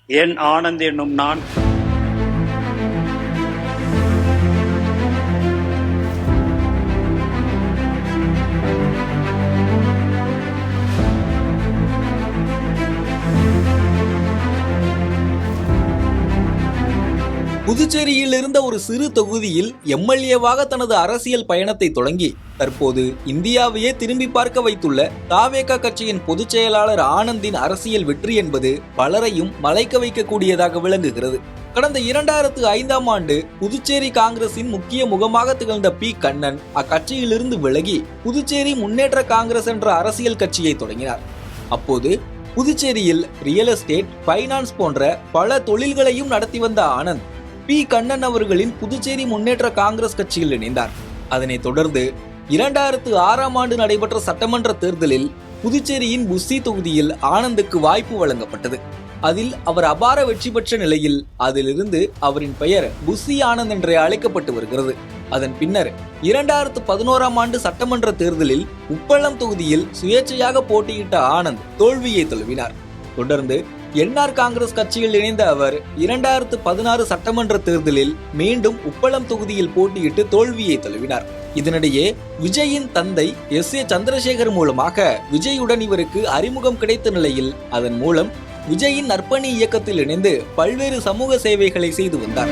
என் ஆனந்த் என்னும் நான் புதுச்சேரியில் இருந்த ஒரு சிறு தொகுதியில் எம்எல்ஏவாக தனது அரசியல் பயணத்தை தொடங்கி தற்போது இந்தியாவையே திரும்பி பார்க்க வைத்துள்ள தாவேகா கட்சியின் பொதுச் செயலாளர் ஆனந்தின் அரசியல் வெற்றி என்பது பலரையும் மலைக்க வைக்கக்கூடியதாக விளங்குகிறது. கடந்த 2005ஆம் ஆண்டு புதுச்சேரி காங்கிரசின் முக்கிய முகமாக திகழ்ந்த பி. கண்ணன் அக்கட்சியிலிருந்து விலகி புதுச்சேரி முன்னேற்ற காங்கிரஸ் என்ற அரசியல் கட்சியை தொடங்கினார். அப்போது புதுச்சேரியில் ரியல் எஸ்டேட், பைனான்ஸ் போன்ற பல தொழில்களையும் நடத்தி வந்த ஆனந்த் பி. கண்ணன் அவர்களின் புதுச்சேரி முன்னேற்ற காங்கிரஸ் கட்சியில் இணைந்தார். அதனைத் தொடர்ந்து 2006ஆம் ஆண்டு நடைபெற்ற சட்டமன்ற தேர்தலில் புதுச்சேரியின் புஸ்ஸி தொகுதியில் ஆனந்துக்கு வாய்ப்பு வழங்கப்பட்டது. அதில் அவர் அபார வெற்றி பெற்ற நிலையில் அதிலிருந்து அவரின் பெயர் புஸ்ஸி ஆனந்த் என்றே அழைக்கப்பட்டு வருகிறது. அதன் பின்னர் 2011ஆம் ஆண்டு சட்டமன்ற தேர்தலில் உப்பளம் தொகுதியில் சுயேட்சையாக போட்டியிட்ட ஆனந்த் தோல்வியை தழுவினார். தொடர்ந்து என்ஆர் காங்கிரஸ் கட்சியில் இணைந்த அவர் 2016 சட்டமன்ற தேர்தலில் மீண்டும் உப்பளம் தொகுதியில் போட்டியிட்டு தோல்வியை தழுவினார். இதனிடையே விஜயின் தந்தை எஸ். சந்திரசேகர் மூலமாக விஜயுடன் இவருக்கு அறிமுகம் கிடைத்த நிலையில் அதன் மூலம் விஜயின் நற்பணி இயக்கத்தில் இணைந்து பல்வேறு சமூக சேவைகளை செய்து வந்தார்.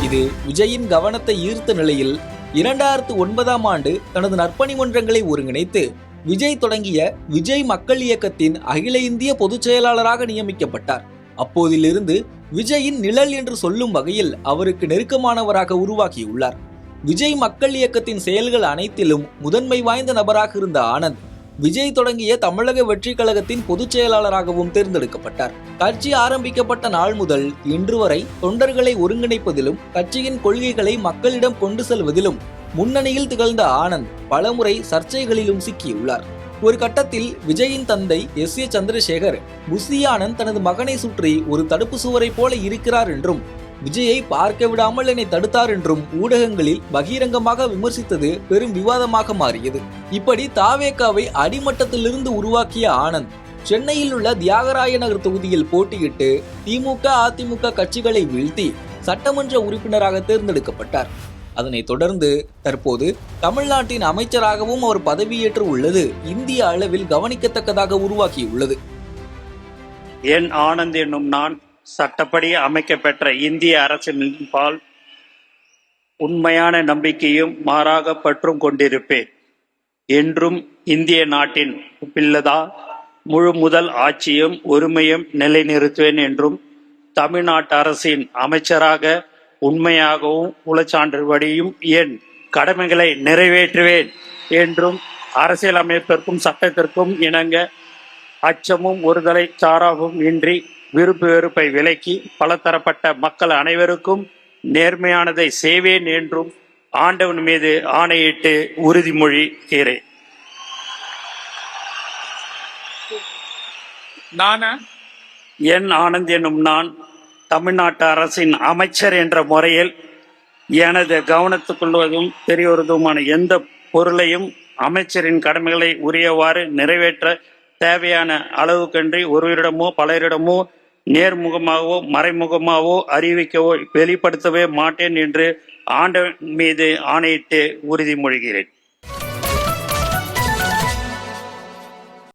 இது விஜயின் கவனத்தை ஈர்த்த நிலையில் 2009ஆம் ஆண்டு தனது நற்பணி மன்றங்களை ஒருங்கிணைத்து விஜய் தொடங்கிய விஜய் மக்கள் இயக்கத்தின் அகில இந்திய பொதுச் செயலாளராக நியமிக்கப்பட்டார். அப்போதிலிருந்து விஜயின் நிழல் என்று சொல்லும் வகையில் அவருக்கு நெருக்கமானவராக உருவாக்கியுள்ளார். விஜய் மக்கள் இயக்கத்தின் செயல்கள் அனைத்திலும் முதன்மை வாய்ந்த நபராக இருந்த ஆனந்த் விஜய் தொடங்கிய தமிழக வெற்றி கழகத்தின் பொதுச் செயலாளராகவும் தேர்ந்தெடுக்கப்பட்டார். கட்சி ஆரம்பிக்கப்பட்ட நாள் முதல் இன்று வரை தொண்டர்களை ஒருங்கிணைப்பதிலும் கட்சியின் கொள்கைகளை மக்களிடம் கொண்டு செல்வதிலும் முன்னணியில் திகழ்ந்த ஆனந்த் பலமுறை சர்ச்சைகளிலும் சிக்கியுள்ளார். ஒரு கட்டத்தில் விஜயின் தந்தை எஸ். சந்திரசேகர் புஸ்ஸி ஆனந்த் தனது மகனை சுற்றி ஒரு தடுப்பு சுவரை போல இருக்கிறார் என்றும் விஜயை பார்க்க விடாமல் என்னை தடுத்தார் என்றும் ஊடகங்களில் பகிரங்கமாக விமர்சித்தது பெரும் விவாதமாக மாறியது. இப்படி தாவேகாவை அடிமட்டத்திலிருந்து உருவாக்கிய ஆனந்த் சென்னையில் உள்ள தியாகராய நகர் தொகுதியில் போட்டியிட்டு திமுக, அதிமுக கட்சிகளை வீழ்த்தி சட்டமன்ற உறுப்பினராக தேர்ந்தெடுக்கப்பட்டார். அதனைத் தொடர்ந்து தற்போது தமிழ்நாட்டின் அமைச்சராகவும் அவர் பதவியேற்று உள்ளது இந்திய அளவில் கவனிக்கத்தக்கதாக உருவாக்கியுள்ளது. என் ஆனந்த் என்னும் நான் சட்டப்படி அமைக்கப்பெற்ற இந்திய அரசின் பால் உண்மையான நம்பிக்கையும் மாறாக பற்றும் கொண்டிருப்பேன். என்றும் இந்திய நாட்டின் பிள்ளதா முழு முதல் ஆட்சியும் உரிமையும் நிலைநிறுத்துவேன் என்றும் தமிழ்நாட்டு அரசின் அமைச்சராக உண்மையாகவும் உளச்சான்றுபடியும் என் கடமைகளை நிறைவேற்றுவேன் என்றும் அரசியலமைப்பிற்கும் சட்டத்திற்கும் இணங்க அச்சமும் ஒருதலை சாராவும் இன்றி விருப்பு வெறுப்பை விலக்கி பலதரப்பட்ட மக்கள் அனைவருக்கும் நேர்மையானதை செய்வேன் என்றும் ஆண்டவன் மீது ஆணையிட்டு உறுதிமொழிகிறேன். என் ஆனந்த் என்னும் நான் தமிழ்நாட்டு அரசின் அமைச்சர் என்ற முறையில் எனது கவனத்துக்குள்வதும் தெரியவதுமான எந்த பொருளையும் அமைச்சரின் கடமைகளை உரியவாறு நிறைவேற்ற தேவையான அளவுக்கன்றி ஒருவரிடமோ பலரிடமோ நேர்முகமாகவோ மறைமுகமாகவோ அறிவிக்கவோ வெளிப்படுத்தவே மாட்டேன் என்று ஆண்டவன் மீது ஆணையிட்டு உறுதிமொழிகிறேன்.